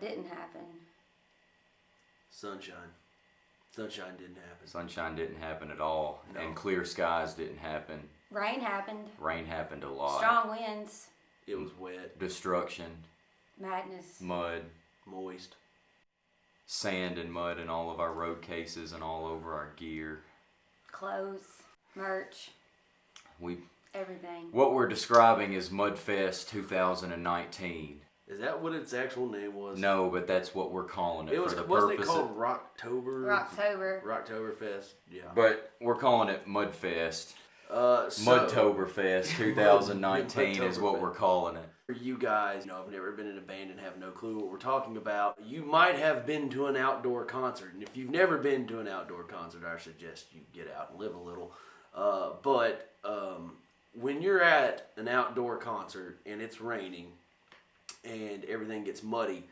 didn't happen? Sunshine. Sunshine didn't happen. Sunshine didn't happen at all. No. And clear skies didn't happen. Rain happened. Rain happened a lot. Strong winds. It was wet. Destruction. Madness. Mud. Moist. Sand and mud in all of our road cases and all over our gear. Clothes. Merch. Everything. What we're describing is Mudfest 2019. Is that what its actual name was? No, but that's what we're calling it. Wasn't it called Rocktober? Rocktober Fest. Yeah. But we're calling it Mudfest. Mudtober Fest 2019 is what we're calling it. For you guys, have never been in a band and have no clue what we're talking about, you might have been to an outdoor concert. And if you've never been to an outdoor concert, I suggest you get out and live a little. But when you're at an outdoor concert and it's raining and everything gets muddy,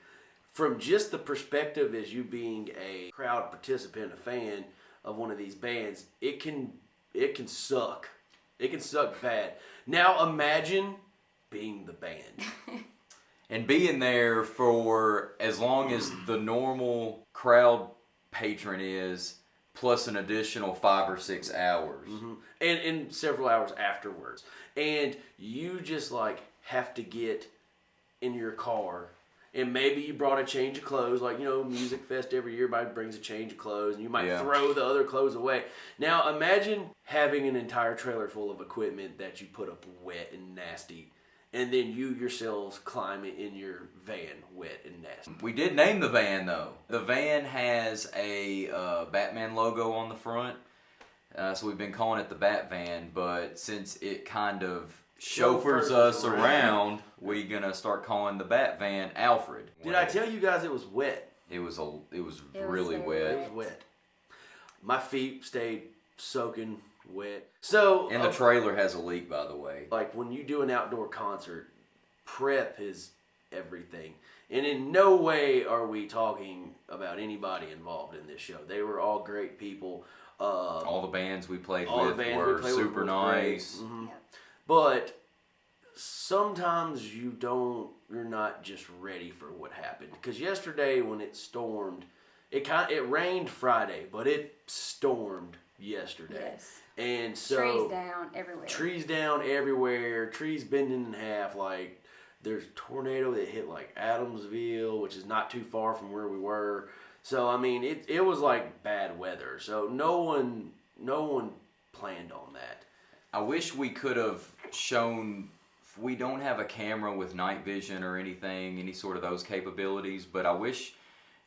from just the perspective as you being a crowd participant, a fan of one of these bands, it can suck. It can suck bad. Now imagine being the band. And being there for as long as the normal crowd patron is, plus an additional 5 or 6 hours. Mm-hmm. And several hours afterwards. And you just have to get in your car. And maybe you brought a change of clothes, Music Fest every year, everybody brings a change of clothes, and you might throw the other clothes away. Now imagine having an entire trailer full of equipment that you put up wet and nasty, and then you yourselves climb in your van wet and nasty. We did name the van, though. The van has a Batman logo on the front, so we've been calling it the Bat Van, but since it kind of chauffeurs us around, we're gonna start calling the Bat Van Alfred. Did I tell you guys it was wet? It was really wet. It was wet. My feet stayed soaking wet. So and the trailer has a leak, by the way. When you do an outdoor concert, prep is everything. And in no way are we talking about anybody involved in this show. They were all great people. All the bands we played with were super nice. Mm-hmm. Yep. But sometimes you're not just ready for what happened. Because yesterday when it stormed, it rained Friday, but it stormed yesterday. Yes. And so trees down everywhere. Trees bending in half. There's a tornado that hit Adamsville, which is not too far from where we were. So it was bad weather. So no one planned on that. I wish we could have shown. We don't have a camera with night vision or anything, any sort of those capabilities. But I wish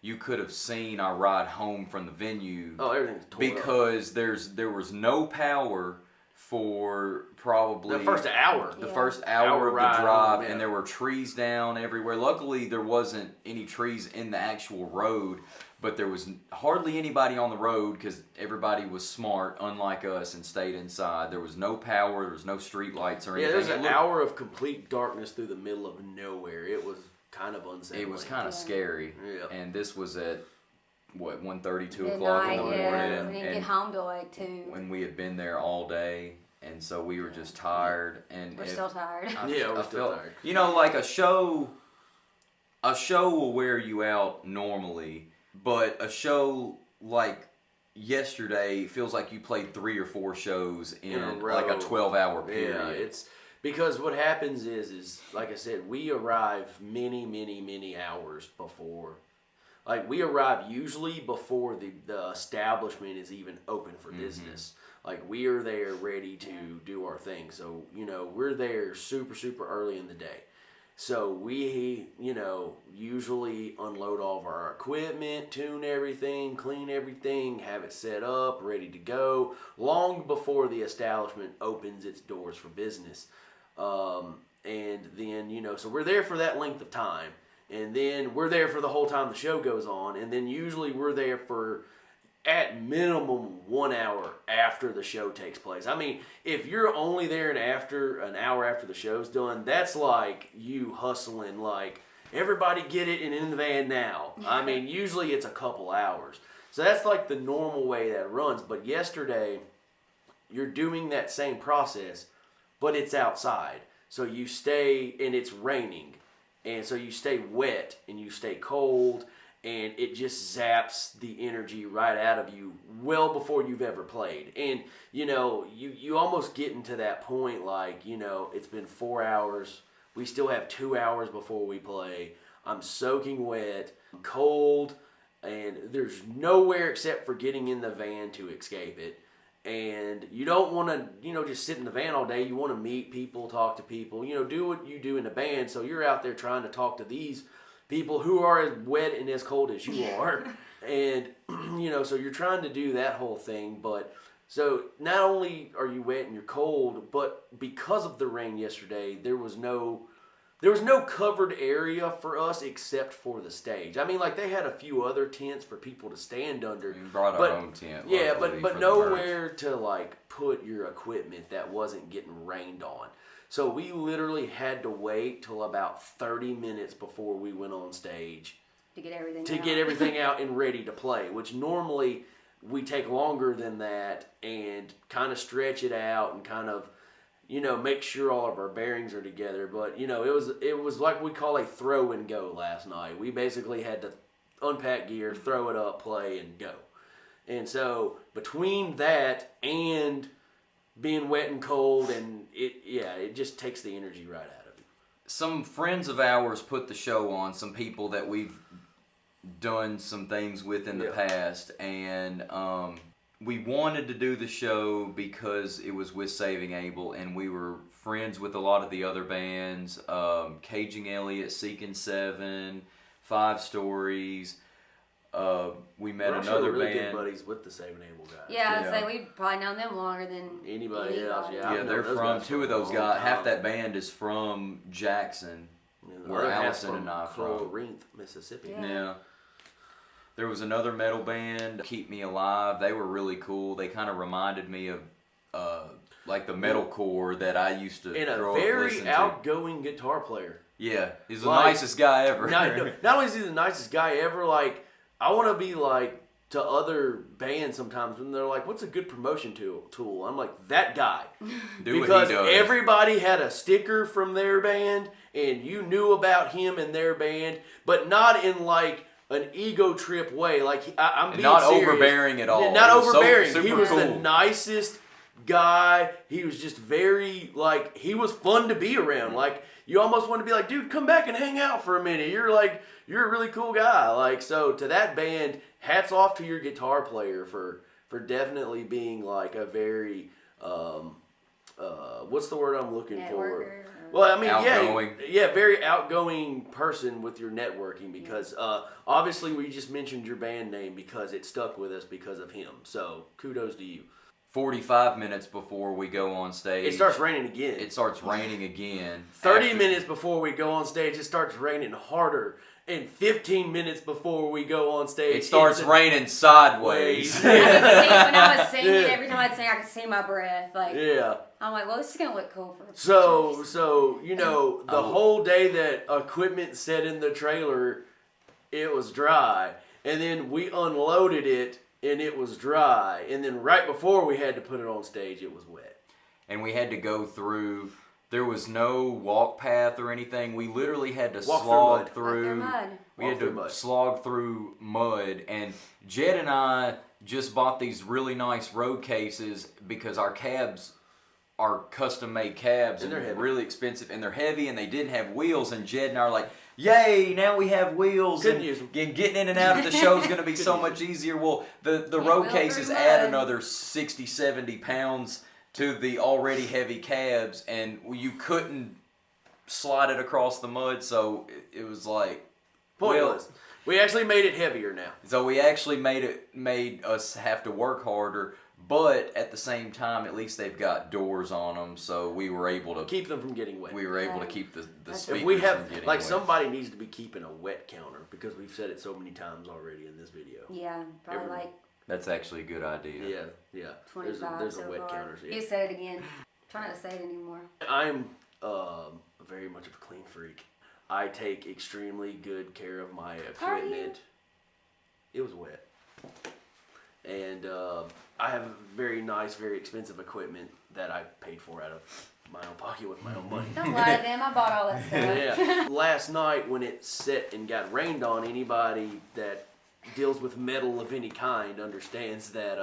you could have seen our ride home from the venue. Oh, everything's torn up. Because there was no power for probably the first hour. The first hour of the drive, and there were trees down everywhere. Luckily, there wasn't any trees in the actual road, but there was hardly anybody on the road because everybody was smart, unlike us, and stayed inside. There was no power. There was no street lights or anything. Yeah, there was an hour of complete darkness through the middle of nowhere. It was kind of unsettling. It was kind of scary. Yeah. And this was at 1:30, 2 o'clock in the morning. Yeah, we didn't get home till 2. When we had been there all day. And so we were just tired, and we're still tired. We're still tired. A show will wear you out normally, but a show like yesterday feels like you played 3 or 4 shows in a 12-hour period. Yeah, it's because what happens is like I said, we arrive many hours before. We arrive usually before the establishment is even open for business. We are there ready to do our thing. So, we're there super early in the day. So we, usually unload all of our equipment, tune everything, clean everything, have it set up, ready to go, long before the establishment opens its doors for business. And then, so we're there for that length of time. And then we're there for the whole time the show goes on. And then usually we're there for at minimum 1 hour after the show takes place. If you're only there an hour after the show's done, that's like you hustling everybody get it and in the van now. Usually it's a couple hours. So that's the normal way that runs. But yesterday, you're doing that same process, but it's outside. So you stay and it's raining. And so you stay wet and you stay cold, and it just zaps the energy right out of you well before you've ever played. And, you almost get into that point like, it's been 4 hours. We still have 2 hours before we play. I'm soaking wet, I'm cold, and there's nowhere except for getting in the van to escape it. And you don't want to, just sit in the van all day. You want to meet people, talk to people, do what you do in the band. So you're out there trying to talk to these people who are as wet and as cold as you are. And, so you're trying to do that whole thing. But so not only are you wet and you're cold, but because of the rain yesterday, there was no covered area for us except for the stage. I mean, like, they had a few other tents for people to stand under. We brought our own tent. Yeah, but nowhere to, like, put your equipment that wasn't getting rained on. So we literally had to wait till about 30 minutes before we went on stage to get everything out and ready to play, which normally we take longer than that and kind of stretch it out and kind of, make sure all of our bearings are together. But, it was like we call a throw and go last night. We basically had to unpack gear, throw it up, play, and go. And so between that and being wet and cold, and it just takes the energy right out of you. Some friends of ours put the show on, some people that we've done some things with in the past, and we wanted to do the show because it was with Saving Abel, and we were friends with a lot of the other bands, Caging Elliott, Seeking Seven, Five Stories. We met another really band. Good buddies with the Saving Abel guys. Yeah, I'd say we've probably known them longer than anybody else. Yeah, they're from, two of those guys, half that band is from Jackson, where Allison and I are from. Corinth, Mississippi. Yeah. There was another metal band, Keep Me Alive. They were really cool. They kind of reminded me of like the metalcore that I used to grow up listening to. And a very outgoing guitar player. Yeah, he's the nicest guy ever. Not only is he the nicest guy ever, like, I want to be like to other bands sometimes when they're like, what's a good promotion tool? I'm like, that guy. Because everybody had a sticker from their band and you knew about him and their band, but not in like an ego trip way. Like, I'm being not serious. Overbearing at all. Not overbearing. So, he was cool. The nicest guy. He was just very, like, he was fun to be around. Like, you almost want to be like, dude, come back and hang out for a minute. You're a really cool guy. Like, so to that band, hats off to your guitar player for definitely being like a very, what's the word I'm looking for? Well, I mean, outgoing. Very outgoing person with your networking because obviously we just mentioned your band name because it stuck with us because of him. So kudos to you. 45 minutes before we go on stage. It starts raining again. 30 minutes before we go on stage, it starts raining harder. And 15 minutes before we go on stage, it starts raining sideways. When I was singing, every time I'd sing, I could see my breath. Like, yeah. I'm like, well, this is gonna look cool for. So the whole day that equipment sat in the trailer, it was dry, and then we unloaded it, and it was dry, and then right before we had to put it on stage, it was wet. And we had to go through. There was no walk path or anything. We literally had to slog through. We had to slog through mud. And Jed and I just bought these really nice road cases because our cabs are custom-made cabs and they're really expensive and they're heavy and they didn't have wheels. And Jed and I are like, yay! Now we have wheels and getting in and out of the show is going to be so much easier. Well, the road cases add another 60, 70 pounds to the already heavy cabs, and you couldn't slide it across the mud, so it was like pointless. We actually made it heavier now. So we actually made us have to work harder, but at the same time, at least they've got doors on them, so we were able to keep them from getting wet. We were able to keep the speakers if we have, from getting like wet. Somebody needs to be keeping a wet counter because we've said it so many times already in this video. Yeah, probably like. That's actually a good idea. Yeah. 25 there's a wet counter. You said it again. Try not to say it anymore. I'm very much of a clean freak. I take extremely good care of my equipment. It was wet. And I have very nice, very expensive equipment that I paid for out of my own pocket with my own money. Don't lie to them. I bought all that stuff. Yeah. Last night when it set and got rained on, anybody that deals with metal of any kind understands that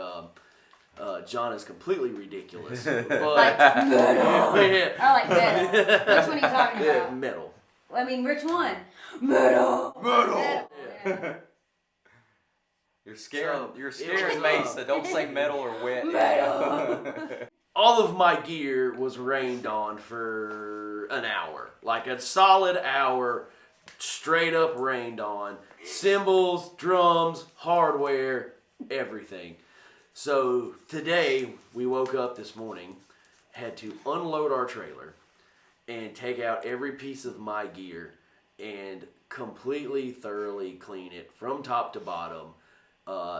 John is completely ridiculous. But Like metal. yeah. I like metal. Which one are you talking Yeah, about? metal. I mean, which one? Metal. Metal. Yeah. You're scared. So, You're it scared, was, Mesa. Don't say metal or wet. Metal. All of my gear was rained on for an hour. Like a solid hour, straight up rained on. Cymbals, drums, hardware, everything. So today, we woke up this morning, had to unload our trailer, and take out every piece of my gear, and completely, thoroughly clean it from top to bottom,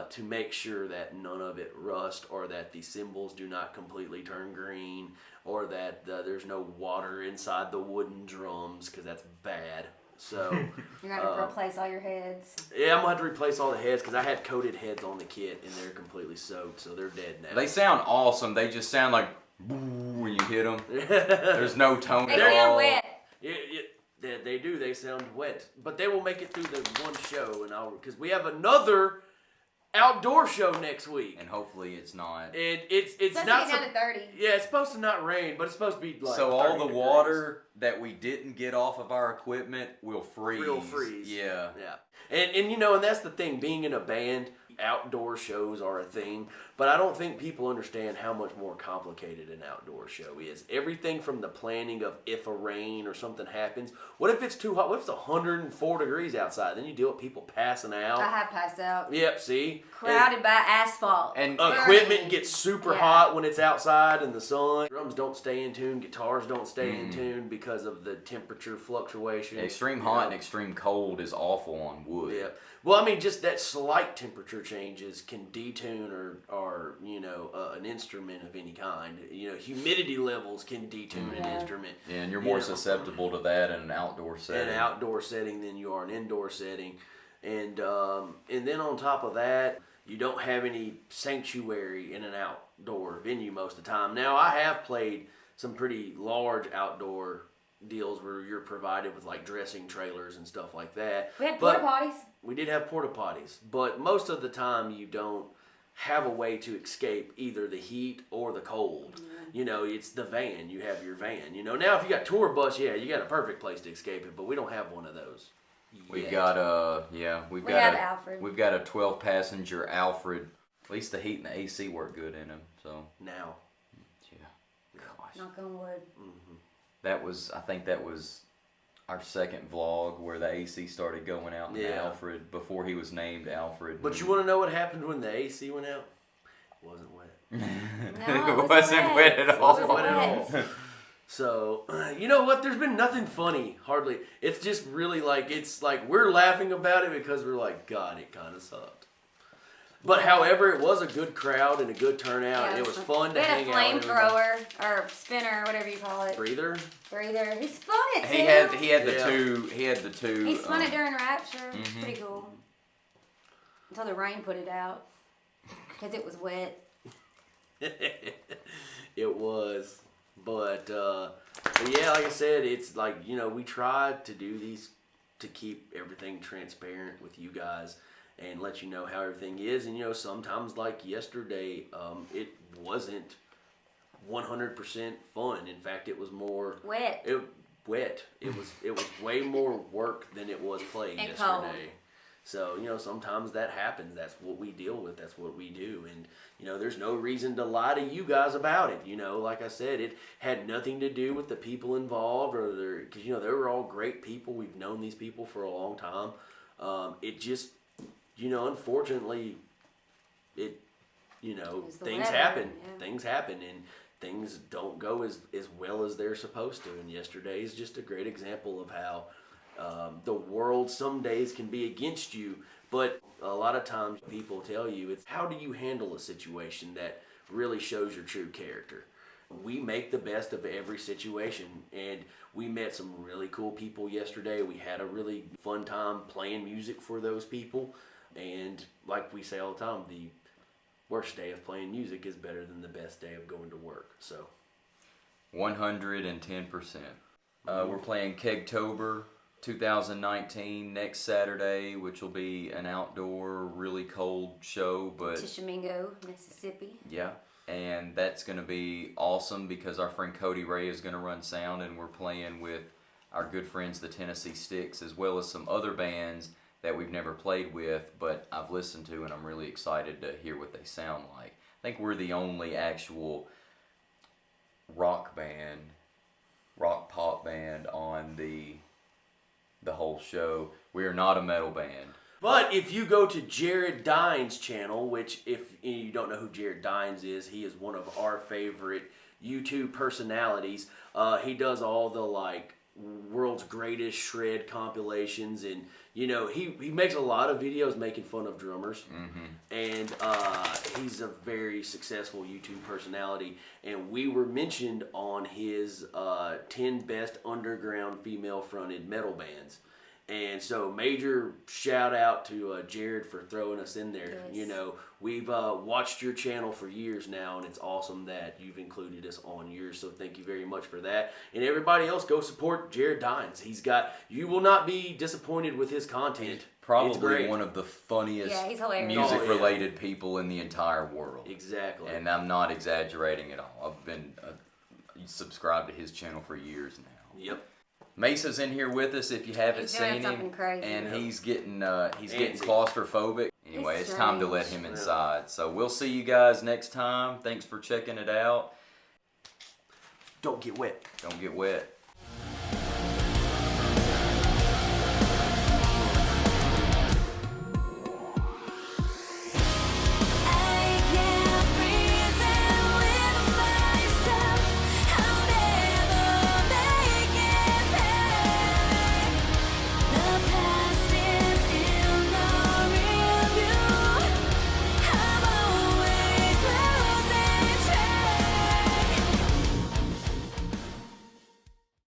to make sure that none of it rust, or that the cymbals do not completely turn green, or that there's no water inside the wooden drums, because that's bad. So You're going to have to replace all your heads. yeah, I'm gonna have to replace all the heads because I had coated heads on the kit and they're completely soaked, so they're dead now. They sound awesome. They just sound like when you hit them. There's no tone They at sound all. wet. Yeah, they do. They sound wet, but they will make it through the one show, and because we have another outdoor show next week, And hopefully it's not. and it's Supposed not. to get down to 30. Yeah, it's supposed to not rain, but it's supposed to be like. So all 30 the degrees. water that we didn't get off of our equipment will freeze. Real freeze. Yeah. Yeah. And that's the thing, being in a band, outdoor shows are a thing, but I don't think people understand how much more complicated an outdoor show is. Everything from the planning of if a rain or something happens. What if it's too hot? What if it's 104 degrees outside? Then you deal with people passing out. I have passed out. Yep, see? Crowded by asphalt. And Equipment gets super Yeah. hot when it's outside in the sun. Drums don't stay in tune. Guitars don't stay in tune because of the temperature fluctuation. extreme hot and extreme cold is awful on wood. Yeah. Well, I mean, just that slight temperature changes can detune or an instrument of any kind. Humidity levels can detune an instrument. Yeah, and you're more susceptible to that in an outdoor setting. In an outdoor setting than you are an indoor setting. And then on top of that, you don't have any sanctuary in an outdoor venue most of the time. Now, I have played some pretty large outdoor deals where you're provided with like dressing trailers and stuff like that. We had porta potties. We did have porta potties, but most of the time you don't have a way to escape either the heat or the cold. It's the van. You have your van. Now if you got tour bus, yeah, you got a perfect place to escape it, but we don't have one of those. We've yet. got We have Alfred. We've got a 12-passenger Alfred. At least the heat and the AC work good in them. So Now. yeah, gosh, Knock on wood. I think that was our second vlog where the AC started going out in Yeah. Alfred before he was named Alfred. But you want to know what happened when the AC went out? It wasn't wet. No, It wasn't wet at all. Wasn't wet at all. So, you know what? There's been nothing funny, hardly. It's just really it's like we're laughing about it because we're like, God, it kind of sucked. But however, it was a good crowd and a good turnout. Yeah, It was fun to hang We out. had a with flamethrower or spinner, whatever you call it. Breather. Breather. He spun it too. He had the Yeah. two. He had the two. He spun it during Rapture. It's Mhm. pretty cool. Until the rain put it out because it was wet. It was. But yeah, like I said, it's like, we try to do these to keep everything transparent with you guys and let you know how everything is. And, sometimes like yesterday, it wasn't 100% fun. In fact, it was more Wet. wet. It was way more work than it was playing And yesterday. cold. So, sometimes that happens. That's what we deal with. That's what we do. And, there's no reason to lie to you guys about it. Like I said, it had nothing to do with the people involved because, they were all great people. We've known these people for a long time. It just, unfortunately, things weather, happen. yeah. Things happen and things don't go as well as they're supposed to. And yesterday is just a great example of how the world some days can be against you, but a lot of times people tell you it's how do you handle a situation that really shows your true character. We make the best of every situation, and we met some really cool people yesterday. We had a really fun time playing music for those people, and like we say all the time, the worst day of playing music is better than the best day of going to work. So 110%. We're playing Kegtober 2019 next Saturday, which will be an outdoor, really cold show. But Tishomingo, Mississippi. yeah, and that's going to be awesome because our friend Cody Ray is going to run sound, and we're playing with our good friends the Tennessee Sticks, as well as some other bands that we've never played with, but I've listened to, and I'm really excited to hear what they sound like. I think we're the only actual rock pop band on the whole show. We are not a metal band. But if you go to Jared Dines' channel, which if you don't know who Jared Dines is, he is one of our favorite YouTube personalities. He does all the like world's greatest shred compilations, and you know he makes a lot of videos making fun of drummers. And he's a very successful YouTube personality, and we were mentioned on his 10 best underground female fronted metal bands. And so major shout out to Jared for throwing us in there. Yes. You know, we've watched your channel for years now, and it's awesome that you've included us on yours. So thank you very much for that. And everybody else, go support Jared Dines. You will not be disappointed with his content. Probably one of the funniest Yeah, he's hilarious. music-related people in the entire world. Exactly. And I'm not exaggerating at all. I've been subscribed to his channel for years now. Yep. Mesa's in here with us if you haven't He's doing seen something him, crazy. and he's getting Antsy. claustrophobic. Anyway, It's it's time to let strange. him inside. So we'll see you guys next time. Thanks for checking it out. Don't get wet. Don't get wet.